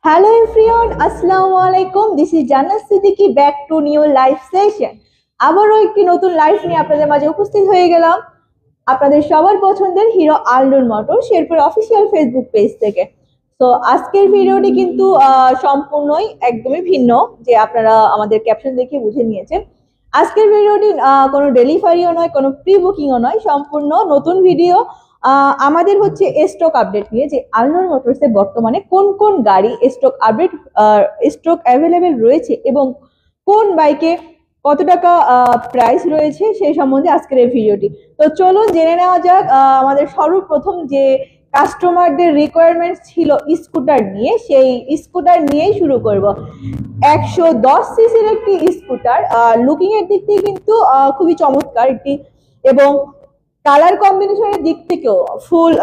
Hello everyone, Assalamu alaikum. This is Jannat Siddiqui back to new live session. আবারও একটি নতুন live নিয়ে আপনাদের মাঝে উপস্থিত হয়ে গেলাম আপনাদের সবার পছন্দের hero Alnoor motor Sherpur official facebook page থেকে। তো আজকের ভিডিওটি কিন্তু সম্পূর্ণই একদমই ভিন্ন, যে আপনারা আমাদের ক্যাপশন দেখে বুঝে নিয়েছেন। আজকের ভিডিওটি কোনো ডেলিভারিও নয়, কোনো প্রি বুকিংও নয়, সম্পূর্ণ নতুন ভিডিও। আমাদের হচ্ছে স্টক আপডেট নিয়ে, যে আলনুর মোটরসে বর্তমানে কোন কোন গাড়ি স্টক অ্যাভেলেবেল রয়েছে এবং কোন বাইকে কত টাকা প্রাইস রয়েছে সেই সম্বন্ধে আজকের এই ভিডিওটি। তো চলুন জেনে নেওয়া যাক। আমাদের সর্বপ্রথম যে কাস্টমারদের রিকোয়ারমেন্ট ছিল স্কুটার নিয়ে, সেই স্কুটার নিয়েই শুরু করব। 110 সিসির একটি স্কুটার, লুকিং এর দিক থেকে কিন্তু খুবই চমৎকার একটি, এবং কালার কম্বিনেশনের দিক থেকেও full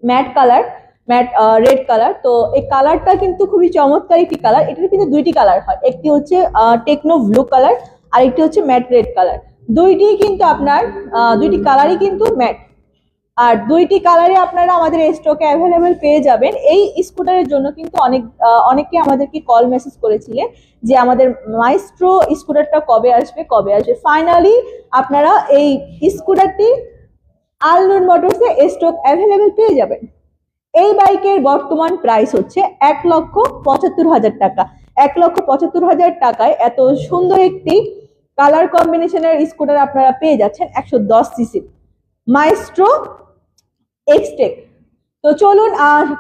matte colour, matte red colour. তো এই কালারটা কিন্তু খুবই চমৎকার একটি কালার। এটার কিন্তু দুইটি কালার হয়, একটি হচ্ছে টেকনো ব্লু কালার আর একটি হচ্ছে ম্যাট রেড কালার। দুইটি কিন্তু আপনার দুইটি কালারই কিন্তু ম্যাট, আর দুইটি কালারে আপনারা আমাদের স্টকে অ্যাভেলেবেল পেয়ে যাবেন। এই স্কুটারের জন্য কিন্তু অনেকে আমাদেরকে কল মেসেজ করেছিলেন যে আমাদের মাইস্ট্রো স্কুটারটা কবে আসবে। ফাইনালি আপনারা এই স্কুটারটি আলনুর মোটরসে স্টক অ্যাভেলেবেল পেয়ে যাবেন। এই বাইকের বর্তমান প্রাইস হচ্ছে 1,75,000 টাকা। 1,75,000 টাকায় এত সুন্দর একটি কালার কম্বিনেশনের স্কুটার আপনারা পেয়ে যাচ্ছেন 110 সিসি মাইস্ট্রো এক্সটেক। তো চলুন,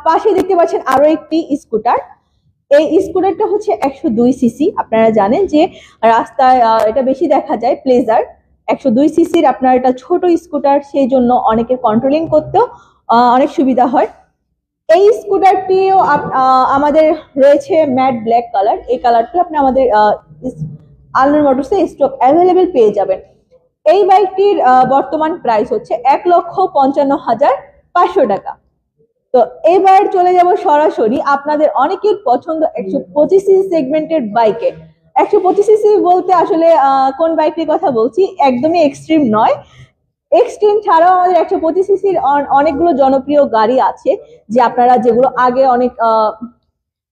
পাশে দেখতে পাচ্ছেন আরো একটি স্কুটার। এই স্কুটারটা হচ্ছে 102 সিসি। আপনারা জানেন যে রাস্তায় এটা বেশি দেখা যায়, প্লেজার। 102 সিসির আপনার এটা ছোট স্কুটার, সেই জন্য অনেকের কন্ট্রোলিং করতেও অনেক সুবিধা হয়। এই স্কুটারটিও আমাদের রয়েছে ম্যাট ব্ল্যাক কালার। এই কালারটি আপনি আমাদের আলনুর মোটরসে স্টক অ্যাভেলেবেল পেয়ে যাবেন। এই বাইকটির বর্তমান প্রাইস হচ্ছে 1,55,500 টাকা। তো এবার চলে যাব সরাসরি আপনাদের অনেকের পছন্দ 125 সিসি সেগমেন্টের বাইকে। 125 সিসি বলতে আসলে কোন বাইকটির কথা বলছি, একদমই এক্সট্রিম নয়। এক্সট্রিম ছাড়াও আমাদের 125 সিসির অনেকগুলো জনপ্রিয় গাড়ি আছে, যে আপনারা যেগুলো আগে অনেক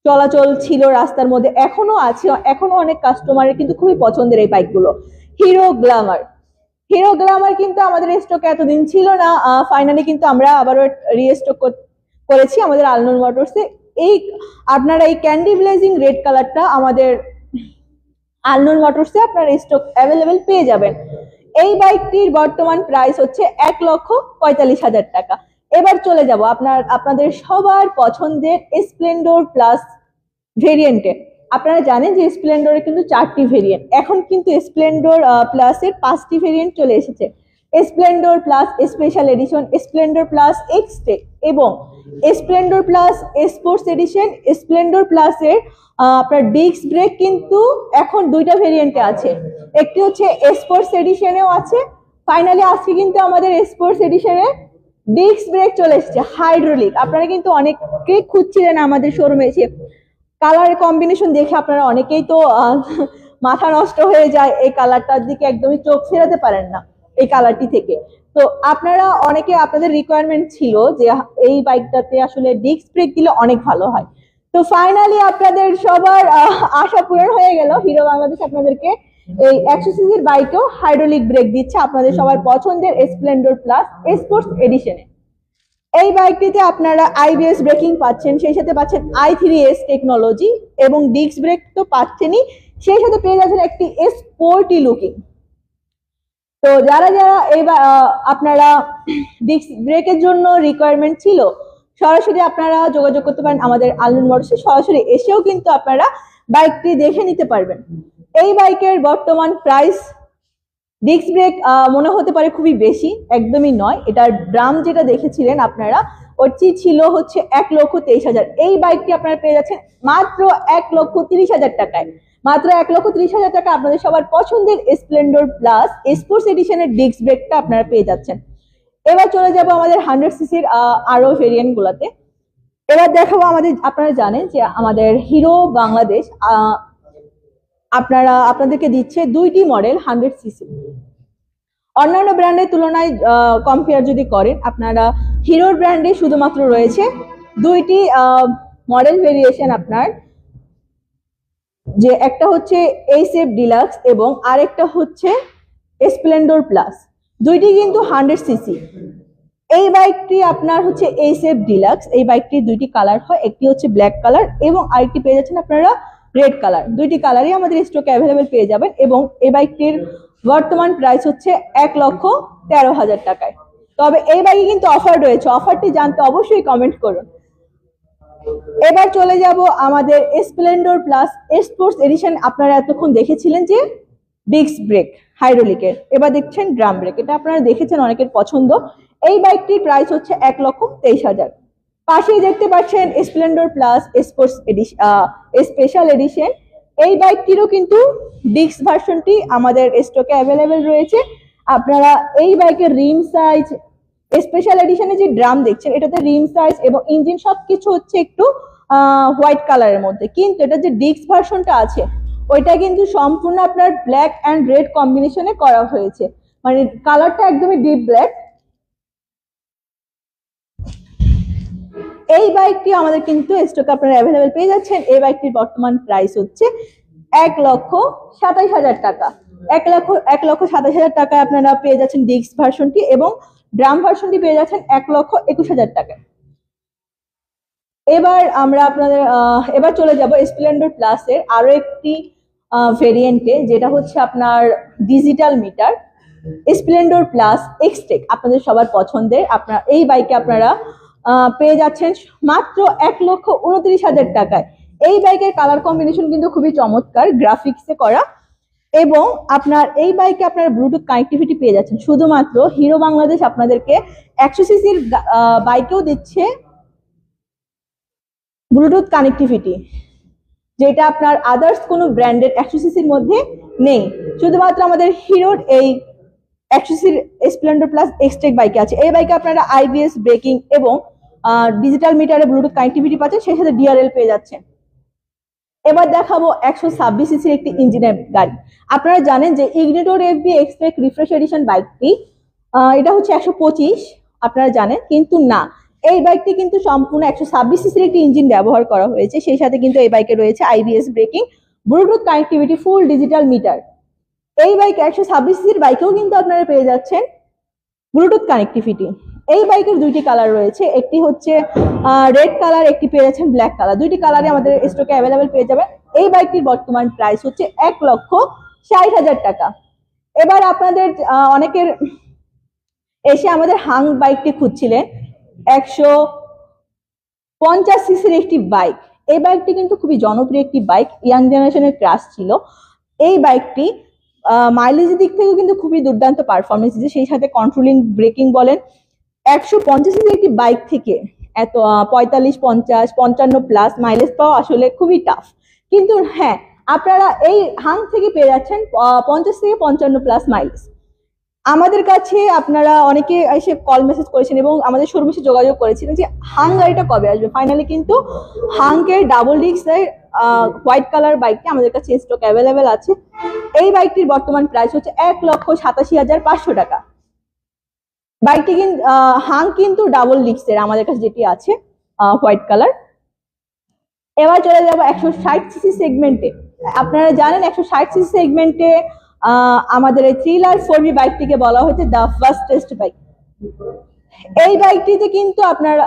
চলাচল ছিল রাস্তার মধ্যে, এখনো আছে, এখনো অনেক কাস্টমারের কিন্তু খুবই পছন্দের এই বাইকগুলো। হিরো গ্ল্যামার কিন্তু আমাদের স্টকে এতদিন ছিল না, ফাইনালি কিন্তু আমরা আবারও রিস্টক করেছি আমাদের আলনুর মোটরসে। এই আপনারা এই ক্যান্ডি ব্লেজিং রেড কালারটা আমাদের আলনুর মোটরসে আপনারা স্টক অ্যাভেলেবেল পেয়ে যাবেন। এই বাইকটির বর্তমান প্রাইস হচ্ছে 1,45,000 টাকা। এবার চলে যাব আপনাদের সবার পছন্দের স্প্লেন্ডর প্লাস ভেরিয়েন্টে। আপনারা জানেন যে স্প্লেন্ডরের কিন্তু 4টি ভেরিয়েন্ট, এখন কিন্তু স্প্লেন্ডর প্লাসের 5টি ভেরিয়েন্ট চলে এসেছে। Splendor plus special edition, Splendor plus Xtec এবং Splendor plus sports edition. Splendor প্লাসের আপনার ডিস্ক ব্রেক কিন্তু এখন দুইটা ভেরিয়েন্টে আছে, একটি হচ্ছে স্পোর্টস এডিশনেও আছে। ফাইনালি আজকে কিন্তু আমাদের স্পোর্টস এডিশনে ডিস্ক ব্রেক চলে এসেছে হাইড্রোলিক। আপনারা কিন্তু অনেকে খুঁজছিলেন আমাদের শোরুমে এসে, কালার কম্বিনেশন দেখে আপনারা অনেকেই তো মাথা নষ্ট হয়ে যায়, এই কালারটার দিকে একদমই চোখ ফেরাতে পারেন না এই কালারটি থেকে। তো আপনারা অনেকে আপনাদের রিকোয়ারমেন্ট ছিল যে এই বাইকটাতে আসলে ডিস্ক ব্রেক দিলে অনেক ভালো হয়। তো ফাইনালি আপনাদের সবার আশা পূরণ হয়ে গেল, হিরো বাংলাদেশ আপনাদেরকে এই 100 সিসির বাইকেও হাইড্রোলিক ব্রেক দিচ্ছে আপনাদের সবার পছন্দের স্প্লেন্ডর প্লাস স্পোর্টস এডিশনে। এই বাইকটিতে আপনারা আইবিএস ব্রেকিং পাচ্ছেন, সেই সাথে পাচ্ছেন i3S টেকনোলজি এবং ডিস্ক ব্রেক তো পাচ্ছেনই, সেই সাথে পেয়ে যাচ্ছেন একটি স্পোর্টি লুকিং। তো যারা এই আপনারা ডিস্ক ব্রেকের জন্য রিকোয়ারমেন্ট ছিল, সরাসরি আপনারা যোগাযোগ করতে পারেন আমাদের আলনুর মোটরসে। সরাসরি এসেও কিন্তু আপনারা বাইকটি দেখে নিতে পারবেন। এই বাইকের বর্তমান প্রাইস, ডিস্ক ব্রেক মনে হতে পারে খুবই বেশি, একদমই নয়। এটার দাম যেটা দেখেছিলেন আপনারা, ওটি ছিল হচ্ছে 1,23,000। এই বাইকটি আপনারা পেয়ে যাচ্ছেন মাত্র 1,30,000 টাকায়। মাত্র 1,30,000 টাকা আপনাদের সবার পছন্দের স্প্লেন্ডর প্লাস স্পোর্টস এডিশনের ডিস্ক ব্রেকটা আপনারা পেয়ে যাচ্ছেন। এবার চলে যাব আমাদের 100 সিসির আরো ভেরিয়েন্ট গুলাতে। এবার দেখাবো আপনারা জানেন যে আমাদের হিরো বাংলাদেশ আপনাদেরকে দিচ্ছে দুইটি মডেল 100 সিসি। অন্যান্য ব্র্যান্ডের তুলনায় কম্পেয়ার যদি করেন, আপনারা হিরোর ব্র্যান্ডে শুধুমাত্র রয়েছে দুইটি মডেল ভেরিয়েশন আপনার, যে একটা হচ্ছে এইচএফ ডিলাক্স এবং আরেকটা হচ্ছে স্প্লেন্ডর প্লাস, দুইটি কিন্তু 100 সিসি। এই বাইকটি আপনার হচ্ছে এইচএফ ডিলাক্স, এই বাইকটির দুইটি কালার হয়, একটি হচ্ছে ব্ল্যাক কালার এবং আরেকটি পেয়ে যাচ্ছেন আপনারা রেড কালার। দুইটি কালারই আমাদের স্টকে অ্যাভেলেবেল পেয়ে যাবেন এবং এই বাইকটির বর্তমান প্রাইস হচ্ছে 1,13,000 টাকায়। তবে এই বাইকে কিন্তু অফার রয়েছে, অফারটি জানতে অবশ্যই কমেন্ট করুন। এবার চলে যাব আমাদের স্প্লেন্ডর প্লাস স্পোর্টস এডিশন। আপনারা এতক্ষণ দেখেছিলেন যে ডিস্ক ব্রেক হাইড্রোলিকের, এবার দেখছেন ড্রাম ব্রেক, এটা আপনারা দেখেছেন অনেকের পছন্দ। এই বাইকটির প্রাইস হচ্ছে 1,23,000। পাশেই দেখতে পাচ্ছেন Splendor plus sports addition special edition. এই বাইকটিরও কিন্তু ডিস্ক ভার্সনটি আমাদের স্টকে অ্যাভেলেবেল রয়েছে। আপনারা এই বাইকের রিম সাইজ, স্পেশাল এডিশনে যে ড্রাম দেখছেন এটাতে রিম সাইজ এবং ইঞ্জিন সবকিছু হচ্ছে একটু হোয়াইট কালারের মধ্যে, কিন্তু এটা যে ডিস্ক ভার্সনটা আছে ওইটা কিন্তু সম্পূর্ণ আপনার ব্ল্যাক অ্যান্ড রেড কম্বিনেশনে করা হয়েছে, মানে কালারটা একদমই ডিপ ব্ল্যাক। এই বাইকটি আমাদের কিন্তু স্টকে আপনারা অ্যাভেলেবেল পেয়ে যাচ্ছেন। এই বাইকটির বর্তমান প্রাইস হচ্ছে 1,27,000 টাকা। 1,27,000 টাকায় আপনারা পেয়ে যাচ্ছেন ডিস্ক ভার্সনটি এবং ড্রাম ভার্সনটি পেয়ে যাচ্ছেন 1,21,000 টাকায়। এবার চলে যাব স্প্লেন্ডর প্লাস এর আরো একটি ভেরিয়েন্টে, যেটা হচ্ছে আপনার digital meter Splendor plus Xtec, আপনাদের সবার পছন্দের। আপনার এই বাইকে আপনারা পেয়ে যাচ্ছেন মাত্র 1,29,000 টাকায়। এই বাইকের কালার কম্বিনেশন কিন্তু খুবই চমৎকার, গ্রাফিক্সে করা, এবং আপনার এই বাইকে আপনার ব্লুটুথ কানেক্টিভিটি পেয়ে যাচ্ছেন। শুধুমাত্র হিরো বাংলাদেশ আপনাদেরকে 100 সিসির বাইকেও দিচ্ছে ব্লুটুথ কানেক্টিভিটি, যেটা আপনার আদার্স কোনো ব্র্যান্ডের 100 সিসির মধ্যে নেই। শুধুমাত্র আমাদের হিরোর এই 100 সিসির স্প্লেন্ডর প্লাস এক্সটেক বাইকে আছে। এই বাইকে আপনারা আইবিএস ব্রেকিং এবং ডিজিটাল মিটারে ব্লুটুথ কানেক্টিভিটি পাচ্ছেন, সেই সাথে ডিআরএল পেয়ে যাচ্ছেন। এবার দেখাবো 126 সিসির একটি ইঞ্জিনের গাড়ি। আপনারা জানেন যে ignitor FB Xtec refresh edition বাইকটি এটা হচ্ছে 125, আপনারা জানেন, কিন্তু না, এই বাইকটি কিন্তু সম্পূর্ণ 126 সিসির একটি ইঞ্জিন ব্যবহার করা হয়েছে। সেই সাথে কিন্তু এই বাইকে রয়েছে IBS breaking, Bluetooth connectivity, full digital meter. এই বাইক 126 সিসির বাইকেও কিন্তু আপনারা পেয়ে যাচ্ছেন ব্লুটুথ কানেক্টিভিটি। এই বাইকের দুইটি কালার রয়েছে, একটি হচ্ছে রেড কালার, একটি পেয়ে যাচ্ছেন ব্ল্যাক কালার। দুইটি কালারই আমাদের স্টকে অ্যাভেলেবেল পেয়ে যাবেন। এই বাইকটির বর্তমান প্রাইস হচ্ছে 1,60,000 টাকা। এবার আপনাদের অনেকের এসে আমাদের হাং বাইকটি খুঁজছিলেন, 150 সিসির একটি বাইক। এই বাইকটি কিন্তু খুবই জনপ্রিয় একটি বাইক, ইয়াং জেনারেশনের ক্রাশ ছিল। এই বাইকটি মাইলেজের দিক থেকেও কিন্তু খুবই দুর্দান্ত পারফরমেন্স দিচ্ছে, সেই সাথে কন্ট্রোলিং ব্রেকিং বলেন। 150 সিসির একটি বাইক থেকে এত 45, 50, 55 প্লাস মাইলেজ পাওয়া আসলে খুবই টাফ, কিন্তু হ্যাঁ, আপনারা এই হাং থেকে পেয়ে যাচ্ছেন 50 থেকে 55 প্লাস মাইলেজ। আমাদের কাছে আপনারা অনেকে এসে কল মেসেজ করেছেন এবং আমাদের শোরুমে এসে যোগাযোগ করেছিলেন যে হাং গাড়িটা কবে আসবে। ফাইনালি কিন্তু হাংকের ডাবল ডিস্কের হোয়াইট কালার বাইকটি আমাদের কাছে স্টক অ্যাভেলেবেল আছে। এই বাইকটির বর্তমান প্রাইস হচ্ছে 1,87,500 টাকা। বাইকটি কিন্তু হাং কিন্তু ডাবল ডিস্কের আমাদের কাছে যেটি আছে হোয়াইট কালার। এবার চলে যাবো 160 সিসি সেগমেন্টে। আপনারা জানেন 160 সিসি সেগমেন্টে আমাদের এই থ্রিলার 4V বাইকটিকে বলা হয়েছে দ্য ফাস্টেস্ট বাইক। এই বাইকটিতে কিন্তু আপনার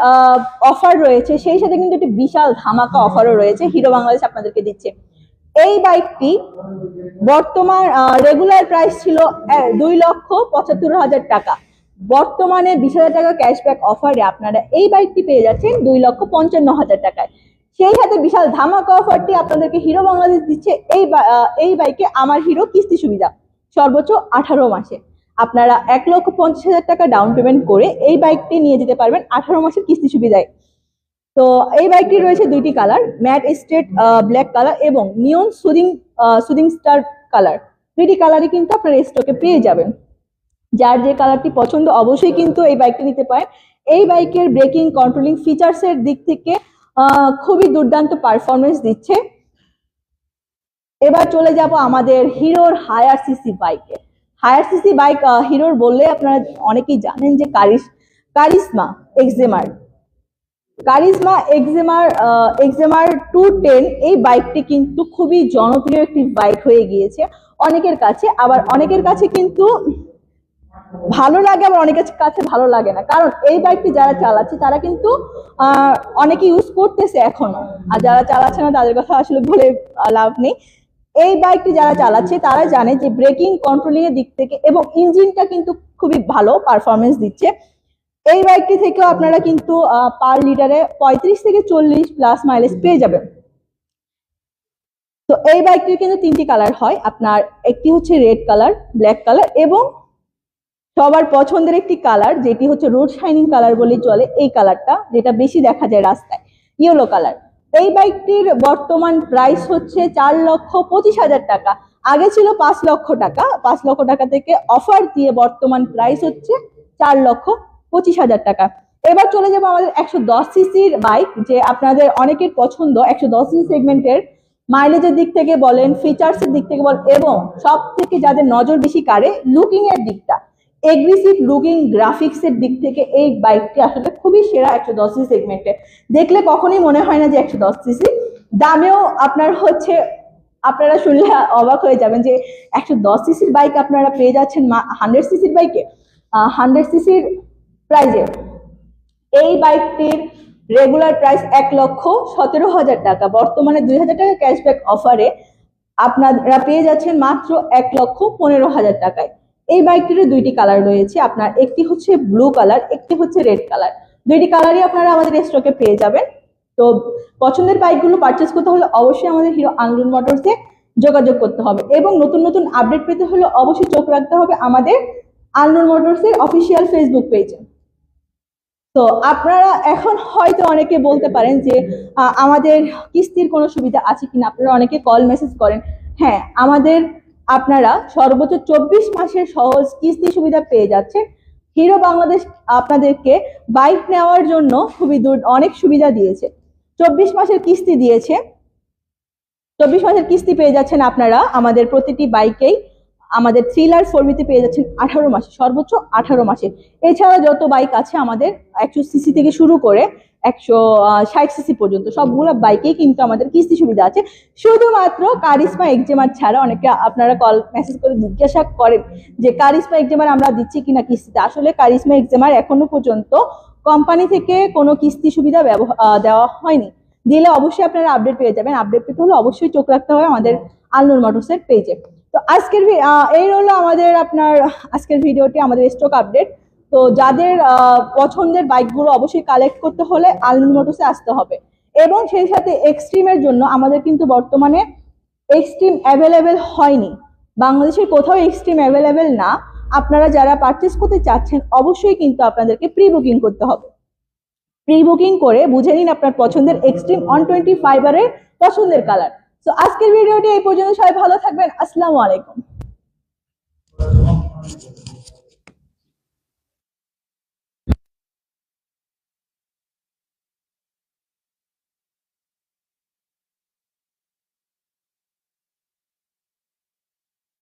অফার রয়েছে, সেই সাথে কিন্তু একটি বিশাল ধামাকা অফারও রয়েছে হিরো বাংলাদেশ আপনাদেরকে দিচ্ছে। এই বাইকটি বর্তমান রেগুলার প্রাইস ছিল 2,75,000 টাকা। বর্তমানে 20,000 টাকা ক্যাশব্যাক অফারে আপনারা এই বাইকটি পেয়ে যাচ্ছেন 2,55,000 টাকায়। সেই সাথে বিশাল ধামাকা অফারটি আপনাদেরকে হিরো বাংলাদেশ দিচ্ছে এই বাইকে আমার হিরো কিস্তি সুবিধা সর্বোচ্চ 18 মাসে। আপনারা 1,50,000 টাকা ডাউন পেমেন্ট করে এই বাইকটি নিয়ে যেতে পারবেন 18 মাসের কিস্তি সুবিধায়। তো এই বাইকটি রয়েছে দুইটি colour, matte state black colour এবং নিয়ন সুদিং স্টার কালার। দুইটি কালারই কিন্তু আপনারা স্টকে পেয়ে যাবেন। যার যে কালারটি পছন্দ অবশ্যই কিন্তু এই বাইকটি নিতে পারেন। এই বাইকের ব্রেকিং, কন্ট্রোলিং ফিচার্সের দিক থেকে খুবই দুর্দান্ত পারফরমেন্স দিচ্ছে। এবার চলে যাব আমাদের হিরোর হায়ার সিসি বাইকে। হায়ার সিসি বাইক হিরোর বললে আপনারা অনেকেই জানেন যে কারিশমা এক্সেমার। কারিজমা এক্সেমার 210 এই বাইকটি কিন্তু খুবই জনপ্রিয় একটি বাইক হয়ে গিয়েছে অনেকের কাছে, আবার অনেকের কাছে কিন্তু ভালো লাগে, আবার অনেকের কাছে ভালো লাগে না। কারণ এই বাইকটি যারা চালাচ্ছে তারা কিন্তু অনেকে ইউজ করতেছে এখনো, আর যারা চালাচ্ছে না তাদের কথা আসলে বলে লাভ নেই। এই বাইকটি যারা চালাচ্ছে তারা জানে যে ব্রেকিং কন্ট্রোলিং এর দিক থেকে এবং ইঞ্জিনটা কিন্তু খুবই ভালো পারফরমেন্স দিচ্ছে। এই বাইকটি থেকেও আপনারা কিন্তু পার লিটারে 35 থেকে 40 প্লাস মাইলেজ পেয়ে যাবেন। তো এই বাইকটির কিন্তু 3টি কালার হয়, আপনার একটি হচ্ছে রেড কালার, ব্ল্যাক কালার এবং সবার পছন্দের একটি কালার যেটি হচ্ছে রোড শাইনিং কালার বলেই চলে, এই কালারটা যেটা বেশি দেখা যায় রাস্তায়, ইয়েলো কালার। এই বাইকটির বর্তমান প্রাইস হচ্ছে 4,25,000 টাকা। আগে ছিল 5 লক্ষ টাকা। 5 লক্ষ টাকা থেকে অফার দিয়ে বর্তমান প্রাইস হচ্ছে 4,25,000 টাকা। এবার চলে যাবো আমাদের 110 সিসির বাইক, যে আপনাদের অনেকের পছন্দ 110 সিসি সেগমেন্টের। মাইলেজের দিক থেকে বলেন, ফিচার্স এর দিক থেকে বলেন, এবং সব থেকে যাদের নজর বেশি কাড়ে লুকিং এর দিকটা, এগ্রেসিভ লুকিং গ্রাফিক্স এর দিক থেকে এই বাইকটি আসলে খুবই সেরা 110 সিসি সেগমেন্টে। দেখলে কখনোই মনে হয় না যে 110 সিসি। দামেও আপনার হচ্ছে, আপনারা শুনলে অবাক হয়ে যাবেন যে 110 সিসির বাইক আপনারা পেয়ে যাচ্ছেন 100 সিসির বাইকে, 100 সিসির প্রাইজে। এই বাইকটির রেগুলার প্রাইস 1,17,000 টাকা। বর্তমানে 2,000 টাকা ক্যাশব্যাক অফারে আপনারা পেয়ে যাচ্ছেন মাত্র 1,15,000 টাকায়। এই বাইকটির 2টি কালার রয়েছে, আপনার একটি হচ্ছে ব্লু কালার, একটি হচ্ছে রেড কালার। 2টি কালারই আপনারা আমাদের স্টকে পেয়ে যাবেন। তো পছন্দের বাইকগুলো পারচেস করতে হলে অবশ্যই আমাদের হিরো আনলুন মোটরসে যোগাযোগ করতে হবে, এবং নতুন নতুন আপডেট পেতে হলে অবশ্যই চোখ রাখতে হবে আমাদের আনলুন মোটরসের অফিসিয়াল ফেসবুক পেজে। তো আপনারা এখন হয়তো অনেকে বলতে পারেন যে আমাদের কিস্তির কোনো সুবিধা আছে কিনা, আপনারা অনেকে কল মেসেজ করেন। হ্যাঁ, আমাদের আপনারা সর্বোচ্চ 24 মাসের সহজ কিস্তি সুবিধা পেয়ে যাচ্ছে। হিরো বাংলাদেশ আপনাদেরকে বাইক নেওয়ার জন্য খুবই অনেক সুবিধা দিয়েছে। 24 মাসের কিস্তি দিয়েছে। 24 মাসের কিস্তি পেয়ে যাচ্ছেন আপনারা আমাদের প্রতিটি বাইকেই। আমাদের থ্রিলার 4B পেয়ে যাচ্ছেন 18 মাসে, সর্বোচ্চ 18 মাসে। এছাড়া যত বাইক আছে আমাদের 100 সিসি থেকে শুরু করে 160 সিসি পর্যন্ত সবগুলো বাইকেই কিন্তু আমাদের কিস্তি সুবিধা আছে। শুধুমাত্র কারিজমা এক্সেমার ছাড়া, অনেকে আপনারা কল মেসেজ করে জিজ্ঞাসা করেন যে কারিজমা এক্সেমার আমরা দিচ্ছি কিনা কিস্তিতে। আসলে কারিজমা এক্সেমার এখনো পর্যন্ত কোম্পানি থেকে কোনো কিস্তি সুবিধা দেওয়া হয়নি। দিলে অবশ্যই আপনারা আপডেট পেয়ে যাবেন। আপডেট পেতে হলে অবশ্যই চোখ রাখতে হবে আমাদের আনলুন মোটরসের পেজে। তো আজকের এই হলো আমাদের আপনার আজকের ভিডিওটি, আমাদের স্টক আপডেট। তো যাদের পছন্দের বাইকগুলো অবশ্যই কালেক্ট করতে হলে আনলুন মোটরসে আসতে হবে, এবং সেই সাথে এক্সট্রিমের জন্য আমাদের কিন্তু বর্তমানে এক্সট্রিম অ্যাভেলেবেল হয়নি, বাংলাদেশের কোথাও এক্সট্রিম অ্যাভেলেবেল না। আপনারা যারা পারচেস করতে চাচ্ছেন অবশ্যই কিন্তু আপনাদেরকে প্রি বুকিং করতে হবে। প্রি বুকিং করে বুঝে নিন আপনার পছন্দের এক্সট্রিম 125 এর পছন্দের কালার। তো আজকের ভিডিওটি এই পর্যন্ত, সবাই ভালো থাকবেন। আসসালামু আলাইকুম।